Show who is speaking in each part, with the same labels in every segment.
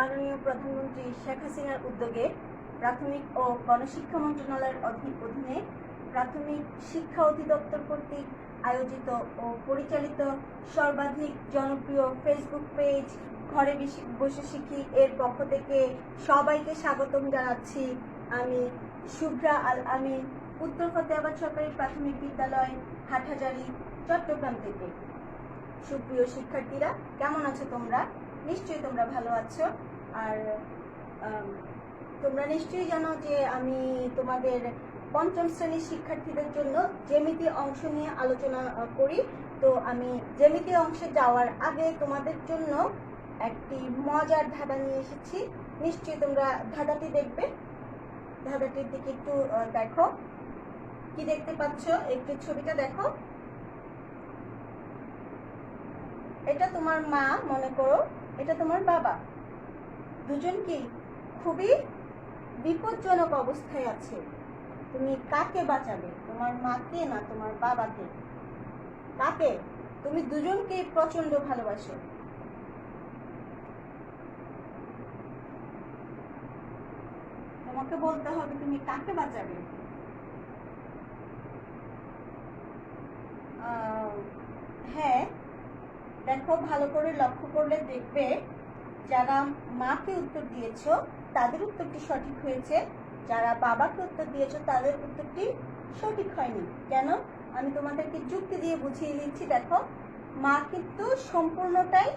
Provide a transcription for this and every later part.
Speaker 1: মাননীয় প্রধানমন্ত্রী শেখ হাসিনার উদ্যোগে প্রাথমিক ও গণশিক্ষা মন্ত্রণালয়ের অধীনে প্রাথমিক শিক্ষা অধিদপ্তর কর্তৃক আয়োজিত ও পরিচালিত সর্বাধিক জনপ্রিয় ফেসবুক পেজ ঘরে বসে শিখি এর পক্ষ থেকে সবাইকে স্বাগতম জানাচ্ছি। আমি শুভ্রা আল আমিন, উত্তর ফতেহাবাদ সরকারি প্রাথমিক বিদ্যালয়, হাটহাজারী, চট্টগ্রাম থেকে। সুপ্রিয় শিক্ষার্থীরা, কেমন আছো তোমরা? নিশ্চয়ই তোমরা ভালো আছো। আর তোমরা নিশ্চয়ই জানো যে আমি তোমাদের পঞ্চম শ্রেণীর শিক্ষার্থীদের জন্য জ্যামিতি অংশ নিয়ে আলোচনা করি। তো আমি জ্যামিতি অংশে যাওয়ার আগে তোমাদের জন্য একটি মজার ধাঁধা নিয়ে এসেছি। নিশ্চয়ই তোমরা ধাঁধাটি দেখবে। ধাঁধাটির দিকে একটু দেখো, কি দেখতে পাচ্ছ? একটু ছবিটা দেখো। এটা তোমার মা মনে করো, এটা তোমার বাবা। দুজন কি খুবই বিপজ্জনক অবস্থায় আছে। তুমি কাকে বাঁচাবে? তোমার মাকে না তোমার বাবাকে? কাকে? তুমি দুজনকে প্রচন্ড ভালোবাসো। তোমাকে বলতে হবে তুমি কাকে বাঁচাবে। হ্যাঁ, দেখো, ভালো করে লক্ষ্য করলে দেখবে যারা মাকে উত্তর দিয়েছো তাদের উত্তরটি সঠিক হয়েছে, যারা বাবাকে উত্তর দিয়েছো তাদের উত্তরটি সঠিক হয়নি। কেন? আমি তোমাদেরকে যুক্তি দিয়ে বুঝিয়ে দিচ্ছি। দেখো, মা কিন্তু সম্পূর্ণটাই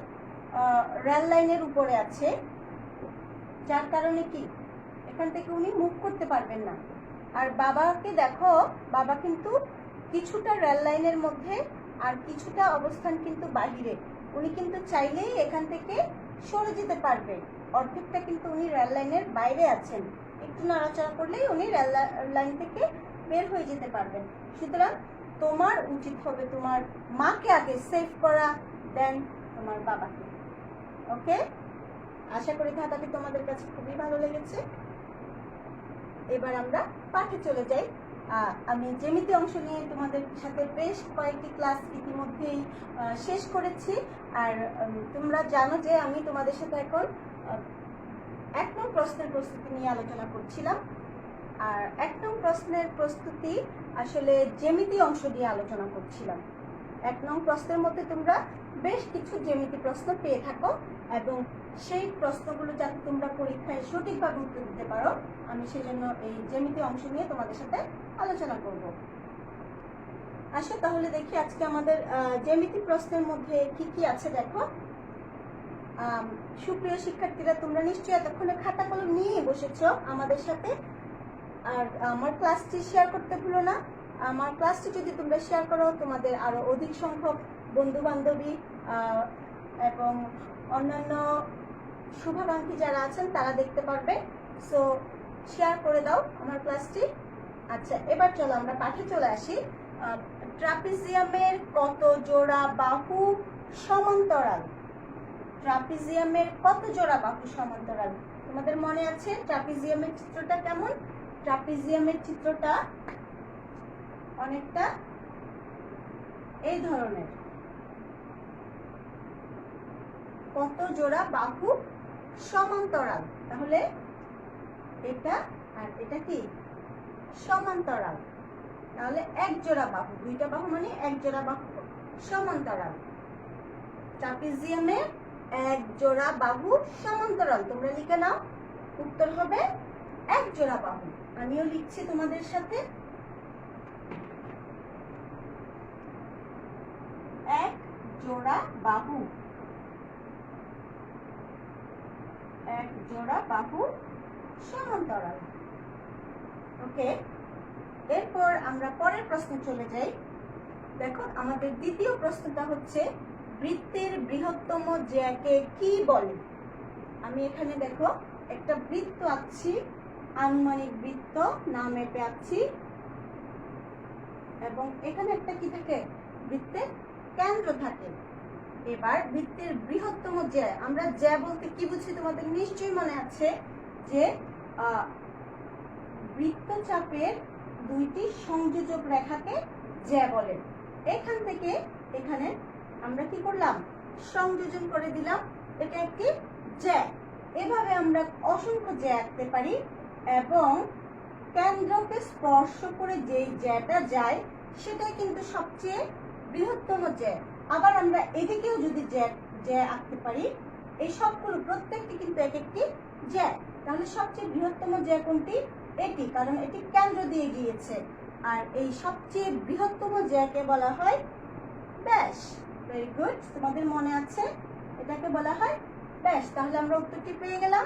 Speaker 1: রেল লাইনের উপরে আছে, যার কারণে কি এখান থেকে উনি মুভ করতে পারবেন না। আর বাবাকে দেখো, বাবা কিন্তু কিছুটা রেল লাইনের মধ্যে আর কিছুটা অবস্থান কিন্তু বাহিরে। উনি কিন্তু চাইলেই এখান থেকে সরে যেতে পারবে। অর্ধেকটা কিন্তু উনি রেল লাইনের বাইরে আছেন, একটু নাড়াচাড়া করলেই উনি রেল লাইন থেকে বের হয়ে যেতে পারবেন। সুতরাং তোমার উচিত হবে তোমার মাকে আগে সেভ করা, দেন তোমার বাবাকে। ওকে, আশা করি ধাঁধাটি তোমাদের কাছে খুবই ভালো লেগেছে। এবার আমরা পাঠে চলে যাই। আমি জ্যামিতি অংশ নিয়ে তোমাদের সাথে বেশ কয়েকটি ক্লাস ইতিমধ্যেই শেষ করেছি। আর তোমরা জানো যে আমি তোমাদের সাথে এখন 1 নং প্রশ্নের প্রস্তুতি নিয়ে আলোচনা করছিলাম। আর 1 নং প্রশ্নের প্রস্তুতি আসলে জ্যামিতি অংশ দিয়ে আলোচনা করছিলাম। 1 নং প্রশ্নের মধ্যে তোমরা বেশ কিছু জ্যামিতি প্রশ্ন পেয়ে থাকো এবং সেই প্রশ্নগুলো যাতে তোমরা পরীক্ষায় সঠিকভাবে উত্তর দিতে পারো, আমি সেজন্য এই জ্যামিতি অংশ নিয়ে তোমাদের সাথে আলোচনা করব। আসো তাহলে দেখি আজকে আমাদের জ্যামিতি প্রশ্নের মধ্যে কি কি আছে। দেখো, সুপ্রিয় শিক্ষার্থীরা, তোমরা নিশ্চয়ই এতক্ষণে খাতা কলম নিয়ে বসেছো আমাদের সাথে। আর আমার ক্লাসটি শেয়ার করতে ভুলো না। আমার ক্লাসটি যদি তোমরা শেয়ার করো, তোমাদের আরো অধিক সংখ্যক বন্ধু বান্ধবী এবং অন্যান্য শুভাকাঙ্ক্ষী যারা আছেন তারা দেখতে পারবে। সো শেয়ার করে দাও আমার ক্লাসটি। আচ্ছা, এবার চলো আমরা পাঠে চলে আসি। ট্রাপিজিয়ামের কত জোড়া বাহু সমান্তরাল? ট্রাপিজিয়ামের কত জোড়া বাহু সমান্তরাল? তোমাদের মনে আছে ট্রাপিজিয়ামের চিত্রটা কেমন? ট্রাপিজিয়ামের চিত্রটা অনেকটা এই ধরনের। কত জোড়া বাহু সমান্তরাল? তাহলে এটা আর এটা কি সমান্তরাল? তাহলে 1 জোড়া বাহু, 2টা বাহু মানে 1 জোড়া বাহু সমান্তরাল। ট্রাপিজিয়ামে 1 জোড়া বাহু সমান্তরাল। তোমরা লিখে নাও, উত্তর হবে 1 জোড়া বাহু। আমিও লিখছি তোমাদের সাথে। 1 জোড়া বাহু, 1 জোড়া বাহু সমান্তরাল। ওকে, এরপর আমরা পরের প্রশ্নে চলে যাই। দেখো, আমাদের দ্বিতীয় প্রশ্নটা হচ্ছে বৃত্তের বৃহত্তম জ্যাকে কি বলে? আমি এখানে দেখো একটা বৃত্ত আঁকছি, আনুমানিক বৃত্ত, নাম এঁকে আঁকছি এবং এখানে একটা কি থাকে? বৃত্তের কেন্দ্র থাকে। এবার বৃত্তের বৃহত্তম জ্যা, আমরা জ্যা বলতে কি বুঝি তোমাদের নিশ্চয়ই মনে আছে যে বৃত্তচাপের 2টি সংযোজক রেখাকে জ্যা বলে। এখান থেকে এখানে আমরা কি করলাম? সংযোজন করে দিলাম, এটা একটি জ্যা। এভাবে আমরা অসংখ্য জ্যা আঁকতে পারি এবং কেন্দ্রকে স্পর্শ করে যেই জ্যাটা যায় সেটাই কিন্তু সবচেয়ে বৃহত্তম জ্যা। আবার আমরা এদিকেও যদি জ্যা আঁকতে পারি, এই সবগুলো প্রত্যেকটি কিন্তু এক একটি জ্যা। তাহলে সবচেয়ে বৃহত্তম জ্যা কোনটি? এটি, কারণ এটি কেন্দ্র দিয়ে গিয়েছে। আর এই সবচেয়ে বৃহত্তম জ্যাকে বলা হয় ব্যাস। ভেরি গুড, তোমাদের মনে আছে এটাকে বলা হয় ব্যাস। তাহলে আমরা উত্তরটি পেয়ে গেলাম,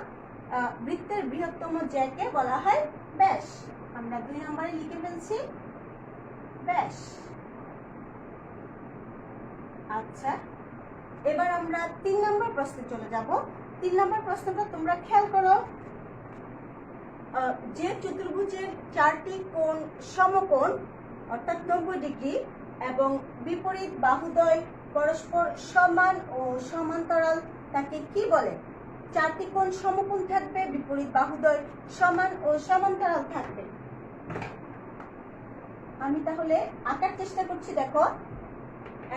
Speaker 1: বৃত্তের বৃহত্তম জ্যাকে বলা হয় ব্যাস। আমরা 2 নম্বরে লিখে ফেলছি ব্যাস। আচ্ছা, এবার আমরা 3 নম্বর প্রশ্নে চলে যাব। 3 নম্বর প্রশ্নটা তোমরা খেয়াল করো। যে চতুর্ভুজের 4টি কোণ সমকোণ অর্থাৎ 90 ডিগ্রি এবং বিপরীত বাহুদ্বয় পরস্পর সমান ও সমান্তরাল তাকে কি বলে? 4টি কোণ সমকোণ থাকবে, বিপরীত বাহুদ্বয় সমান ও সমান্তরাল থাকবে। আমি তাহলে আঁকার চেষ্টা করছি। দেখো,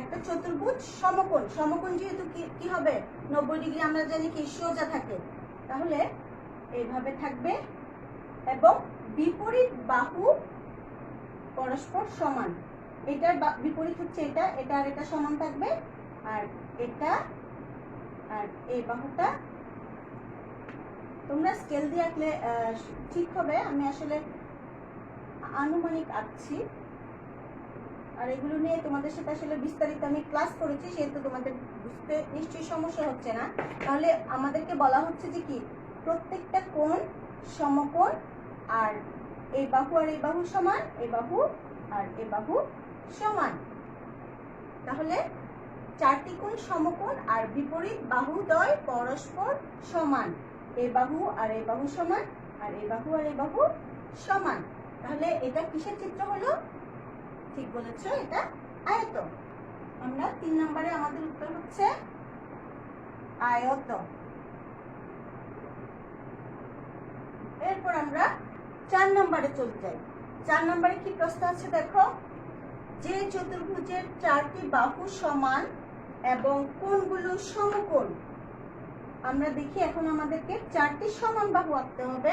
Speaker 1: একটা চতুর্ভুজ সমকোণ, সমকোণ যেহেতু কি হবে 90 ডিগ্রি আমরা জানি কি সোজা থাকে, তাহলে এইভাবে থাকবে এবং বিপরীত বাহু পরস্পর সমান। এটার বিপরীত হচ্ছে এটা, এটা আর এটা সমান থাকবে, আর এটা আর এই বাহুটা। তোমরা স্কেল দিয়ে আঁকলে ঠিক হবে, আমি আসলে আনুমানিক আঁকছি। আর এগুলো নিয়ে তোমাদের সাথে আসলে বিস্তারিত আমি ক্লাস করেছি, সেহেতু তোমাদের বুঝতে নিশ্চয়ই সমস্যা হচ্ছে না। তাহলে আমাদেরকে বলা হচ্ছে যে কি প্রত্যেকটা কোণ সমকোণ, আর এই বাহু আর এই বাহু সমান, এই বাহু আর এই বাহু সমান। তাহলে 4টি কোণ সমকোণ আর বিপরীত বাহুদ্বয় পরস্পর সমান। এই বাহু আর এই বাহু সমান, আর এই বাহু আর এই বাহু সমান। তাহলে এটা কিসের চিত্র হলো? ঠিক বলেছো, এটা আয়ত। আমরা 3 নম্বরে আমাদের উত্তর হচ্ছে আয়ত। এরপর আমরা 4 নম্বরে চলে যাই। 4 নম্বরে কি প্রশ্ন আছে দেখো। যে চতুর্ভুজের 4টি বাহু সমান এবং কোণগুলো সমকোণ। আমরা দেখি এখন আমাদেরকে 4টি সমান বাহু আঁকতে হবে।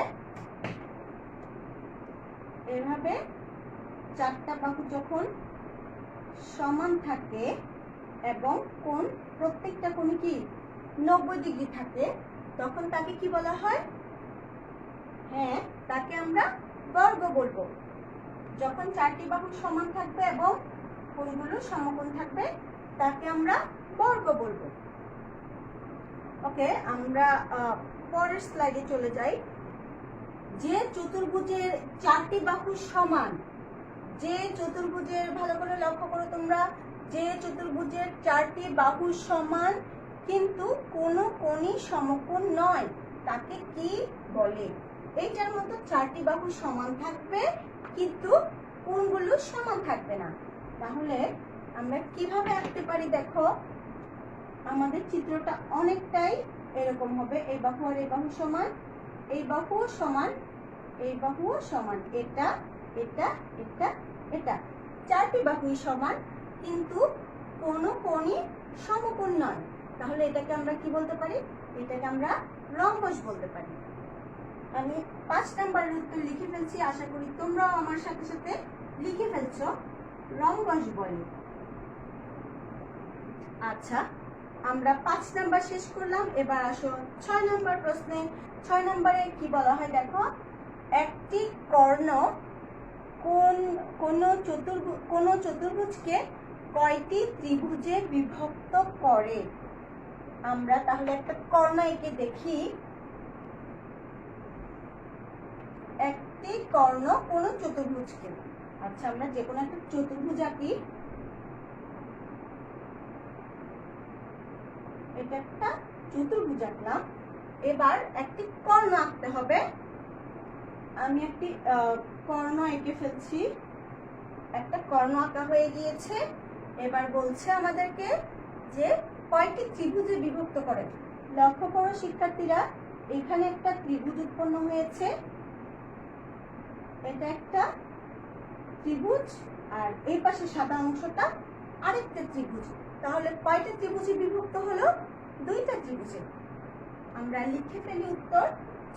Speaker 1: এভাবে 4টা বাহু যখন সমান থাকে এবং কোণ প্রত্যেকটা কোণে কি 90 ডিগ্রি থাকে, তখন তাকে কি বলা হয়? হ্যাঁ, তাকে আমরা বর্গ বলবো। যখন 4টি বাহু সমান থাকবে এবং কোণগুলো সমকোণ থাকবে, তাকে আমরা বর্গ বলবো। ওকে, আমরা পরের স্লাইডে চলে যাই। যে চতুর্ভুজের 4টি বাহু সমান, যে চতুর্ভুজের, ভালো করে লক্ষ্য করো তোমরা, যে চতুর্ভুজের 4টি বাহু সমান কিন্তু কোনো কোণই সমকোণ নয়, তাকে কি বলে? এইটার মতো 4টি বাহু সমান থাকবে কিন্তু কোণগুলো সমান থাকবে না। তাহলে আমরা কিভাবে আঁকতে পারি? দেখো, আমাদের চিত্রটা অনেকটাই এরকম হবে। এই বাহু আর এই বাহু সমান, এই বাহুও সমান, এই বাহুও সমান, এটা এটা এটা এটা, 4টি বাহুই সমান কিন্তু কোনো কোণই সমকোণ নয়। তাহলে এটাকে আমরা কি বলতে পারি? এটাকে আমরা রম্বস বলতে পারি। আমি 5 নম্বরের উত্তর লিখে ফেলছি, আশা করি তোমরাও আমার সাথে সাথে লিখে ফেলছো। রম্বস বলে। আচ্ছা, আমরা 5 নাম্বার শেষ করলাম। এবার আসো 6 নম্বর প্রশ্নে। 6 নম্বরে কি বলা হয় দেখো। একটি কর্ণ কোন চতুর্ভুজকে কয়টি ত্রিভুজে বিভক্ত করে? আমরা তাহলে একটা কর্ণ এঁকে দেখি। একটি কর্ণ কোন চতুর্ভুজকে, আচ্ছা আমরা যে কোনো একটা চতুর্ভুজ আঁকি। এটা একটা চতুর্ভুজ আঁকলাম। এবার একটি কর্ণ আঁকতে হবে। আমি একটি কর্ণ এঁকে ফেলছি। একটা কর্ণ আঁকা হয়ে গিয়েছে। এবার বলছে আমাদেরকে যে কয়টি ত্রিভুজে বিভক্ত করে। লক্ষ্য করো শিক্ষার্থীরা, এখানে একটা ত্রিভুজ উৎপন্ন হয়েছে, এটা একটা ত্রিভুজ, আর এই পাশে সাদা অংশটা আরেকটা ত্রিভুজ। তাহলে কয়টা ত্রিভুজে বিভক্ত হলো? 2টা ত্রিভুজে। আমরা লিখে ফেলি উত্তর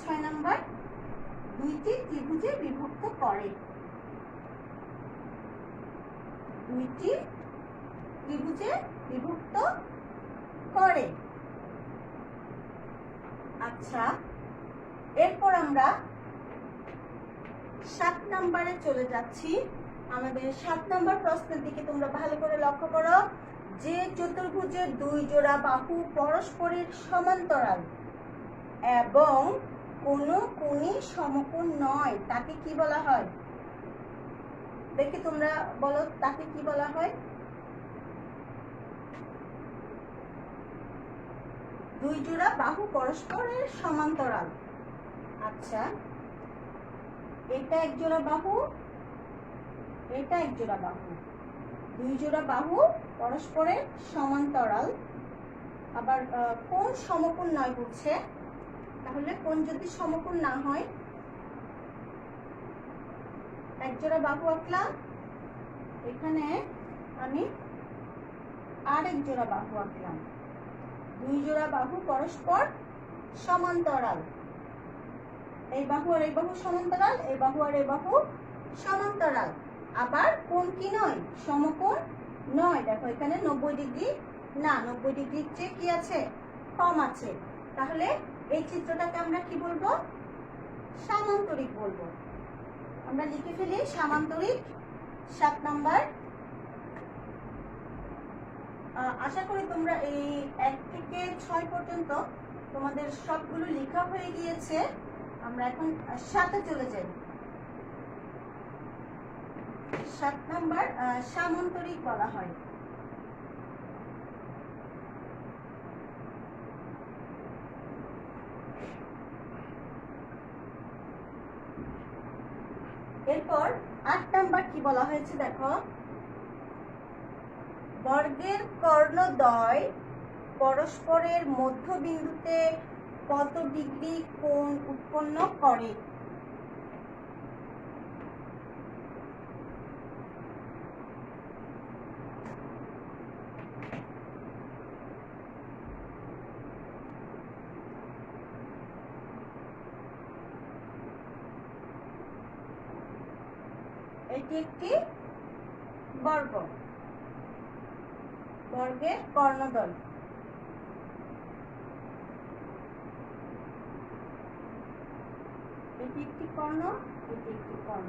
Speaker 1: 6 নাম্বার, দুইটি ত্রিভুজে বিভক্ত করে। দুইটি ত্রিভুজে বিভক্ত করে। আচ্ছা, এরপর আমরা 7 নাম্বারে চলে যাচ্ছি। আমাদের 7 নাম্বার প্রশ্নের দিকে তোমরা ভালো করে লক্ষ্য করো। যে চতুর্ভুজের দুই জোড়া বাহু পরস্পরের সমান্তরাল এবং কোনো কোণে সমকোণ নয় তাকে কি বলা হয়? দেখি তোমরা বলো, তাকে কি বলা হয়? দুই জোড়া বাহু পরস্পরের সমান্তরাল। আচ্ছা, এটা এক জোড়া বাহু, এটা এক জোড়া বাহু, দুই জোড়া বাহু পরস্পরের সমান্তরাল, আবার কোণ সমকোণ নয় বলছে। তাহলে কোণ যদি সমকোণ না হয়, এক জোড়া বাহু আঁকলাম, এখানে আমি আরেক জোড়া বাহু আঁকলাম, দুই জোড়া বাহু পরস্পর সমান্তরাল। এই বাহু আর এই বাহু সমান্তরাল, এই বাহু আর এই বাহু সমান্তরাল। আবার কোণ কি নয়? সমকোণ নয়। দেখো এখানে 90 ডিগ্রি না, 90 ডিগ্রির চেয়ে কি আছে? কম আছে। তাহলে এই চিত্রটাকে আমরা কি বলবো? সামান্তরিক বলবো। আমরা লিখে ফেলি সামান্তরিক 7 নাম্বার। আশা করি তোমরা এই 1 থেকে 6 পর্যন্ত তোমাদের সবগুলো লেখা হয়ে গিয়েছে। আমরা এখন 7-এ চলে যাই। 7 নাম্বার সামান্তরিক বলা হয়। এরপর 8 নাম্বার কি বলা হয়েছে দেখো, বর্গের কর্ণদ্বয় পরস্পরের মধ্যবিন্দুতে কত ডিগ্রি কোণ উৎপন্ন করে? এটি একটি বর্গ, বর্গের কর্ণদ্বয়। এটি একটি কর্ণ, এটি একটি কর্ণ।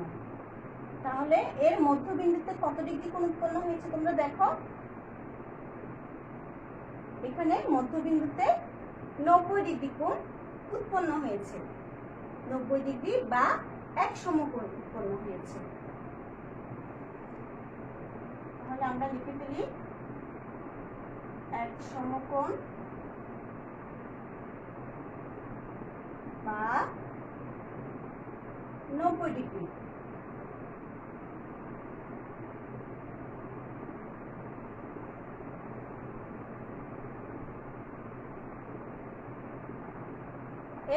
Speaker 1: তাহলে এর মধ্যবিন্দুতে কত ডিগ্রি কোণ উৎপন্ন হয়েছে তোমরা দেখো। এখানে মধ্যবিন্দুতে 90 ডিগ্রি কোণ উৎপন্ন হয়েছে। 90 ডিগ্রি বা এক সমকোণ উৎপন্ন হয়েছে। তাহলে আমরা লিখে ফেলি এক সমকোণ বা 90 ডিগ্রি।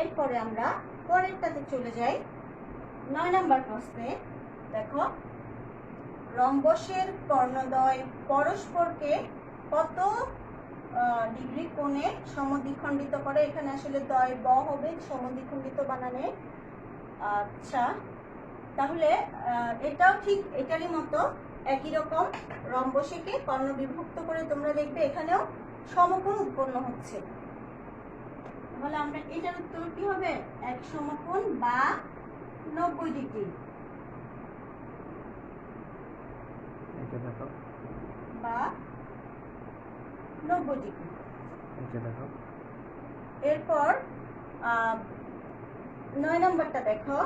Speaker 1: এরপরে আমরা পরেরটাতে চলে যাই। 9 নাম্বার প্রশ্নে দেখো, রম্বসের কর্ণদ্বয় পরস্পরকে কত ডিগ্রি কোণে সমদ্বিখণ্ডিত করে? এখানে আসলে দ্বয় ব হবে, সমদ্বিখণ্ডিত বানানে। আচ্ছা, তাহলে এটাও ঠিক এটারই মতো একই রকম। রম্বসকে কর্ণ বিভক্ত করে তোমরা দেখবে এখানেও সমকোণ উৎপন্ন হচ্ছে। তাহলে আমরা এটার উত্তর কি হবে? এক সমকোণ বা 90 ডিগ্রি। বা 90 ডিগ্রি। এরপর 9 নম্বরটা দেখো,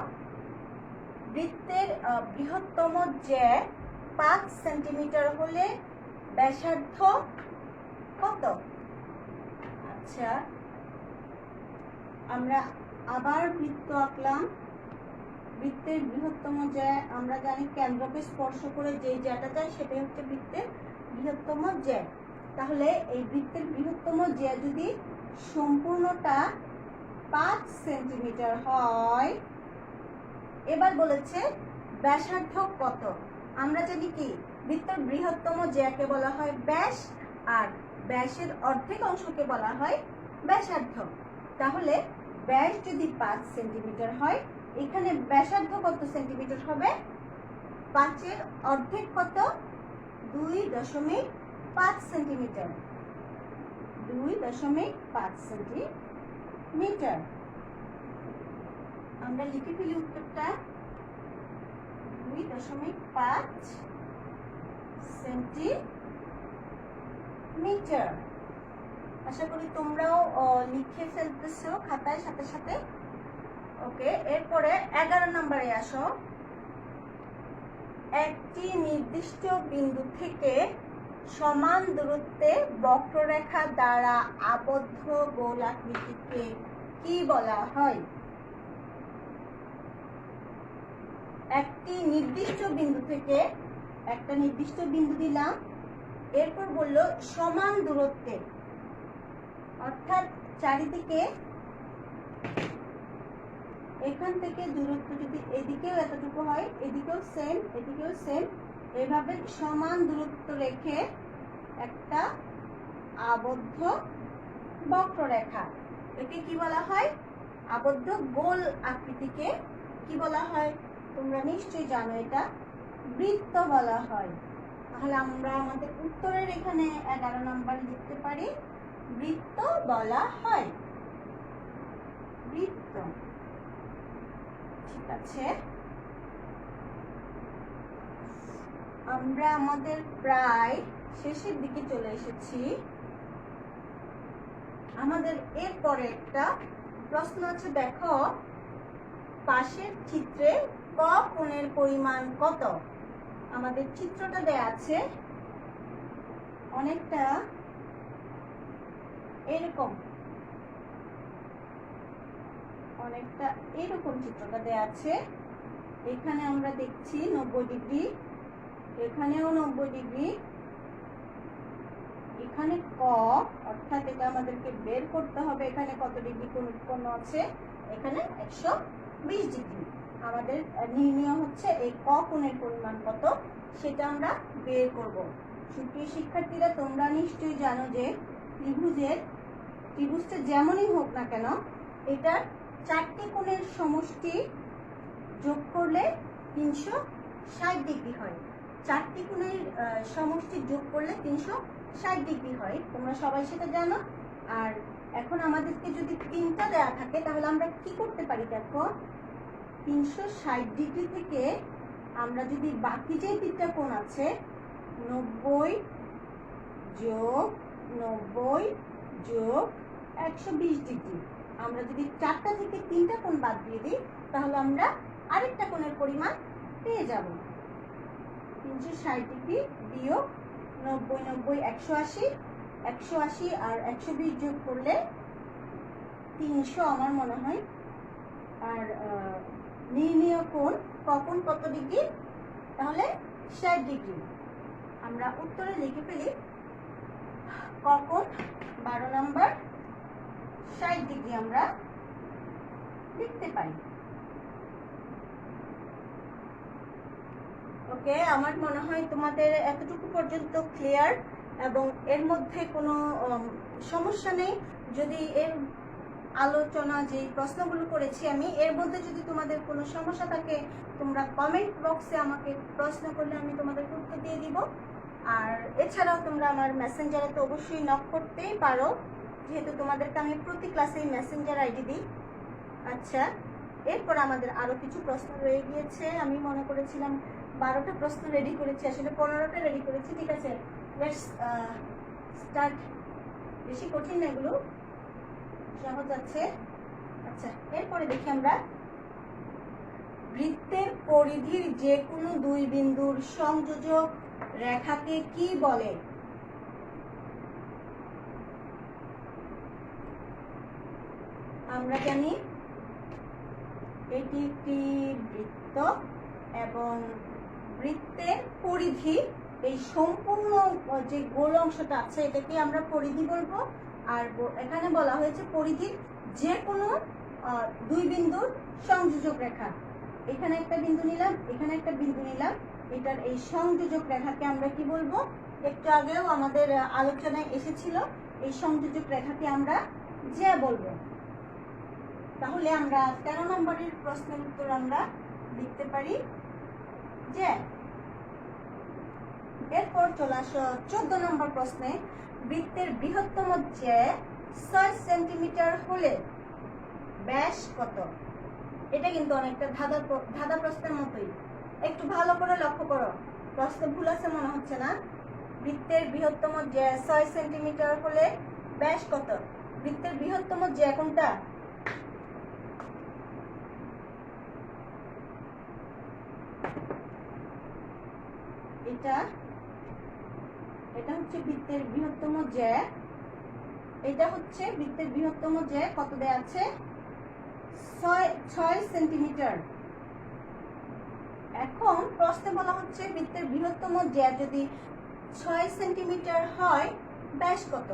Speaker 1: বৃত্তের বৃহত্তম জ্যা 5 সেন্টিমিটার হলে ব্যাসার্ধ কত? আচ্ছা, আমরা আবার বৃত্ত আঁকলাম। বৃত্তের বৃহত্তম জ্যা আমরা জানি কেন্দ্রকে স্পর্শ করে যে জ্যাটা যায় সেটাই হচ্ছে বৃত্তের বৃহত্তম জ্যা। তাহলে এই বৃত্তের বৃহত্তম জ্যা যদি সম্পূর্ণটা 5 সেন্টিমিটার হয়, এবার বলেছে ব্যাসার্ধ কত? আমরা জানি কি বৃত্তের বৃহত্তম জ্যাকে বলা হয় ব্যাস, আর ব্যাসের অর্ধেক অংশকে বলা হয় ব্যাসার্ধ। তাহলে ব্যাস যদি 5 সেন্টিমিটার হয়, এখানে ব্যাসার্ধ কত সেন্টিমিটার হবে? 5-এর অর্ধেক কত? 2.5 সেন্টিমিটার। 2.5 সেন্টিমিটার। আমরা লিখে ফেলি উত্তরটা, 2.5 সেন্টিমিটার। আশা করি তোমরাও লিখে ফেলতেছো খাতায় সাথে সাথে। ওকে, এরপরে 11 নম্বরে আসো। একটি নির্দিষ্ট বিন্দু থেকে সমান দূরত্বে বক্ররেখা দ্বারা আবদ্ধ গোলাকৃতিকে কি বলা হয়? একটি নির্দিষ্ট বিন্দু থেকে, একটা নির্দিষ্ট বিন্দু দিলাম, এরপর বললো সমান দূরত্বে, অর্থাৎ চারিদিকে এখান থেকে দূরত্ব যদি এদিকেও এতটুকু হয়, এদিকেও সেম, এদিকেও সেম, এভাবে সমান দূরত্ব রেখে একটা আবদ্ধ বক্ররেখা, একে কি বলা হয়? আবদ্ধ গোল আকৃতিকে কি বলা হয়? তোমরা নিশ্চয়ই জানো, এটা বৃত্ত বলা হয়। তাহলে আমরা আমাদের উত্তরের এখানে 11 নম্বর লিখতে পারি, বৃত্ত বলা হয়। বৃত্ত, ঠিক আছে। আমরা আমাদের প্রায় শেষের দিকে চলে এসেছি। আমাদের এরপরে একটা প্রশ্ন আছে, দেখো পাশের চিত্রে ক কোণের পরিমাণ কত? আমাদের চিত্রটা দেয়া আছে অনেকটা এরকম, চিত্রটা দেয়া আছে। এখানে আমরা দেখছি 90 ডিগ্রি, এখানেও 90 ডিগ্রি, এখানে ক, অর্থাৎ এটা আমাদেরকে বের করতে হবে এখানে কত ডিগ্রি কোণ উৎপন্ন আছে। এখানে 120 ডিগ্রি। আমাদের নির্ণয় হচ্ছে এই ক কোণের পরিমাণ কত, সেটা আমরা বের করব। সুপ্রিয় শিক্ষার্থীরা, তোমরা নিশ্চয়ই জানো যে ত্রিভুজটা যেমনই হোক না কেন, এটার 4টি কোণের সমষ্টি যোগ করলে 360 ডিগ্রি হয়। 4টি কোণের সমষ্টি যোগ করলে 360 ডিগ্রি হয়, তোমরা সবাই সেটা জানো। আর এখন আমাদেরকে যদি 3টা দেয়া থাকে, তাহলে আমরা কি করতে পারি? দেখো 360 ডিগ্রি থেকে আমরা যদি বাকি যে 3টা কোণ আছে, 90 যোগ 90 যোগ 120 ডিগ্রি, আমরা যদি 4টা থেকে 3টা কোণ বাদ দিয়ে দিই, তাহলে আমরা আরেকটা কোণের পরিমাণ পেয়ে যাব। 360 ডিগ্রি বিয়োগ 90, 90 180, 180 আর 120 যোগ করলে 300 আমার মনে হয়। আর নির্ণীয় কোণ কখন কত ডিগ্রি? তাহলে 60 ডিগ্রি। আমরা উত্তরে লিখে ফেলি, কখন 12 নম্বর 60 ডিগ্রি আমরা লিখতে পারি। ওকে, আমার মনে হয় তোমাদের এতটুকু পর্যন্ত ক্লিয়ার, এবং এর মধ্যে কোনো সমস্যা নেই। যদি এর আলোচনা যে প্রশ্নগুলো করেছি আমি, এর মধ্যে যদি তোমাদের কোনো সমস্যা থাকে, তোমরা কমেন্ট বক্সে আমাকে প্রশ্ন করলে আমি তোমাদের উত্তর দিয়ে দিব। আর এছাড়াও তোমরা আমার মেসেঞ্জারে তো অবশ্যই নক করতেই পারো, যেহেতু তোমাদেরকে আমি প্রতি ক্লাসেই মেসেঞ্জার আইডি দিই। আচ্ছা, এরপর আমাদের আরও কিছু প্রশ্ন রয়ে গিয়েছে। আমি মনে করেছিলাম 12টা প্রশ্ন রেডি করেছি, আসলে 15টা রেডি করেছি। ঠিক আছে, লেটস স্টার্ট। বেশি কঠিন না, এগুলো সহজ আছে। আচ্ছা, এরপরে দেখি আমরা, বৃত্তের পরিধির যে কোনো দুই বিন্দুর সংযোজক রেখাকে কি বলে? আমরা জানি এটি একটি বৃত্ত, এবং বৃত্তের পরিধি, এই সম্পূর্ণ যে গোল অংশটা আছে এটাকে আমরা পরিধি বলবো। আর এখানে বলা হয়েছে পরিধির যে কোনো দুই বিন্দুর সংযোজক রেখা। এখানে একটা বিন্দু নিলাম, এখানে একটা বিন্দু নিলাম, এটার এই সংযোজক রেখাকে আমরা কি বলবো? একটু আগেও আমাদের আলোচনায় এসেছিল, এই সংযোজক রেখাকে আমরা জ্যা বলবো। তাহলে আমরা 13 নম্বরের প্রশ্নের উত্তর আমরা লিখতে পারি যে। এরপর চলে আসো 14 নম্বর প্রশ্নে, বৃত্তের বৃহত্তম যে 6 সেন্টিমিটার হলে ব্যাস কত? এটা কিন্তু অনেকটা ধাঁধা প্রশ্নের মতোই, একটু ভালো করে লক্ষ্য করো। প্রশ্ন ভুল আছে মনে হচ্ছে না? বৃত্তের বৃহত্তম যে 6 সেন্টিমিটার হলে ব্যাস কত? বৃত্তের বৃহত্তম যে কোনটা? এটা হচ্ছে বৃত্তের বৃহত্তম যে। এটা হচ্ছে বৃত্তের বৃহত্তম যে কত দেয়া আছে? 6 সেন্টিমিটার। এখন প্রশ্নে বলা হচ্ছে বৃত্তের বৃহত্তম যে যদি 6 সেন্টিমিটার হয় ব্যাস কত?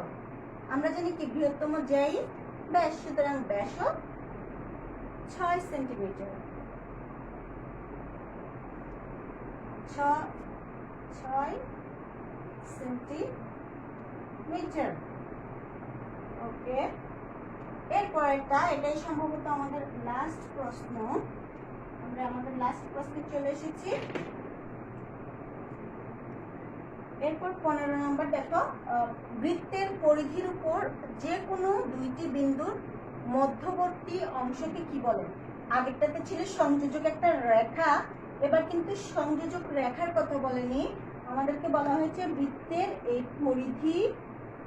Speaker 1: আমরা জানি কি বৃহত্তম যেই ব্যাস, সুতরাং ব্যাসও 6 সেন্টিমিটার। 6 সেন্টিমিটার। ওকে, এরপর এটাই সম্ভবত আমাদের লাস্ট প্রশ্ন। আমরা আমাদের লাস্ট প্রশ্নে চলে এসেছি। এরপর 15 নম্বর দেখো, বৃত্তের পরিধির উপর যে কোনো দুইটি বিন্দুর মধ্যবর্তী অংশকে কি বলে? আগেরটাতে ছিল সংযোজক একটা রেখা, এবার কিন্তু সংযোজক রেখার কথা বলেনি, আমাদেরকে বলা হয়েছে বৃত্তের এই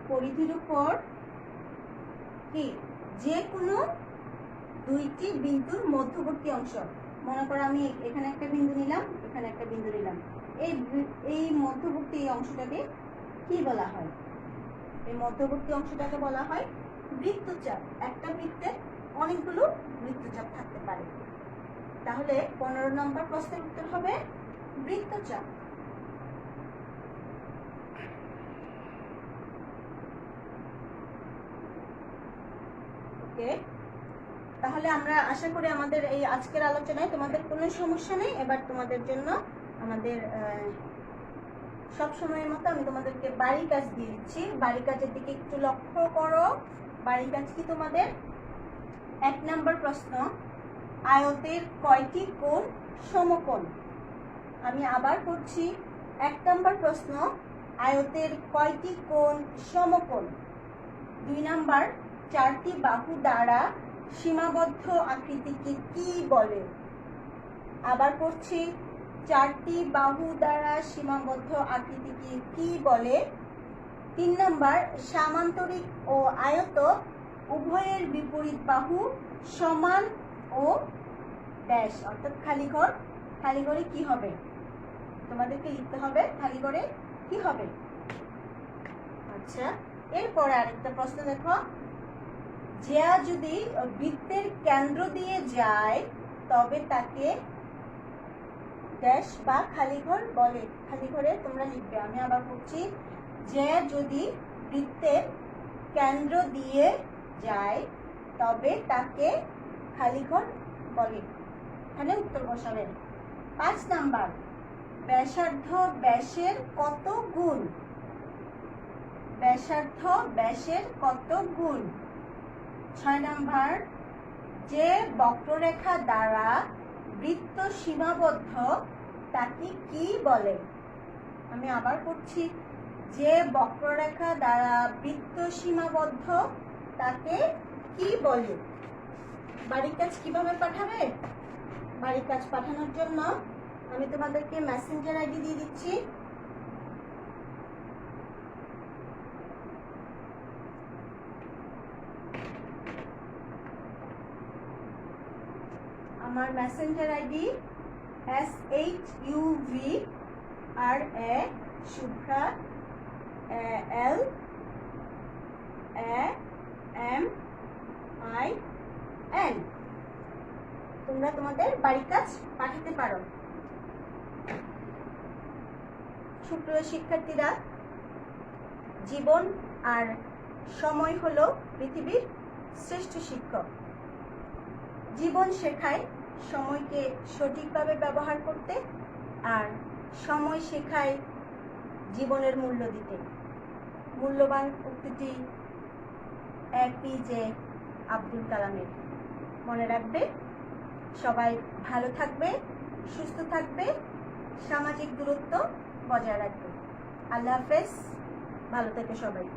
Speaker 1: পরিধির উপর কি যে কোনো দুইটি বিন্দুর মধ্যবর্তী অংশ। মনে করো আমি এখানে একটা বিন্দু নিলাম, এখানে একটা বিন্দু নিলাম, এই মধ্যবর্তী অংশটাকে কি বলা হয়? এই মধ্যবর্তী অংশটাকে বলা হয় বৃত্তচাপ। একটা বৃত্তের অনেকগুলো বৃত্তচাপ থাকতে পারে। তাহলে 15 নম্বর প্রশ্নের উত্তর হবে বৃত্তচাপ। ওকে, তাহলে আমরা আশা করি আমাদের এই আজকের আলোচনায় তোমাদের কোনো সমস্যা নেই। এবার তোমাদের জন্য আমাদের সব সময়ের মতো আমি তোমাদেরকে বাড়ি কাজ দিয়ে দিচ্ছি। বাড়ি কাজের দিকে একটু লক্ষ্য করো। বাড়ি কাজ কি তোমাদের? 1 নম্বর প্রশ্ন, আয়তের কয়টি কোণ সমকোণ? আমি আবার করছি, 1 নম্বর প্রশ্ন, আয়তের কয়টি কোণ সমকোণ? 2 নম্বর, 4টি বাহু দ্বারা সীমাবদ্ধ আকৃতিকে কি বলে? আবার করছি, 4টি বাহু দ্বারা সীমাবদ্ধ আকৃতিকে কি বলে? 3 নম্বর, সামান্তরিক ও আয়ত উভয়ের বিপরীত বাহু সমান ও ড্যাশ অর্থাৎ খালিঘর। খালিঘরে কি হবে? তোমাদেরকে লিখতে হবে খালিঘরে কি হবে। আচ্ছা, এরপরে আরেকটা প্রশ্ন দেখো, যে যদি বৃত্তের কেন্দ্র দিয়ে যায় তবে তাকে ড্যাশ বা খালিঘর বলে। খালিঘরে তোমরা লিখবে, আমি আবার বলছি, যে যদি বৃত্তের কেন্দ্র দিয়ে যায় তবে তাকে খালিঘর বলে। এখানে উত্তর বসাবেন। 5 নাম্বার, ব্যাসার্ধ ব্যাসের কত গুণ? ব্যাসার্ধ ব্যাসের কত গুণ? 6 নাম্বার, যে বক্ররেখা দ্বারা বৃত্ত সীমাবদ্ধ তাকে কি বলে? আমি আবার করছি, যে বক্ররেখা দ্বারা বৃত্ত সীমাবদ্ধ তাকে কি বলে? বাড়ির কাজ কিভাবে পাঠাবে? বাড়ির কাজ পাঠানোর জন্য আমি তোমাদেরকে মেসেঞ্জার আইডি দিয়ে দিচ্ছি। আমার Messenger ID SHUVRA Shubhra LAMIN। তোমরা তোমাদের বাড়ির কাজ পাঠাতে পারো। সুপ্রিয় শিক্ষার্থীরা, জীবন আর সময় হলো পৃথিবীর শ্রেষ্ঠ শিক্ষক। জীবন শেখায় সময়কে সঠিকভাবে ব্যবহার করতে, আর সময় শেখায় জীবনের মূল্য দিতে। মূল্যবান উক্তিটি APJ আব্দুল কালামের। মনে রাখবে, সবাই ভালো থাকবে, সুস্থ থাকবে, সামাজিক দূরত্ব বজায় রাখবে। আল্লাহ হাফেজ, ভালো থেকো সবাই।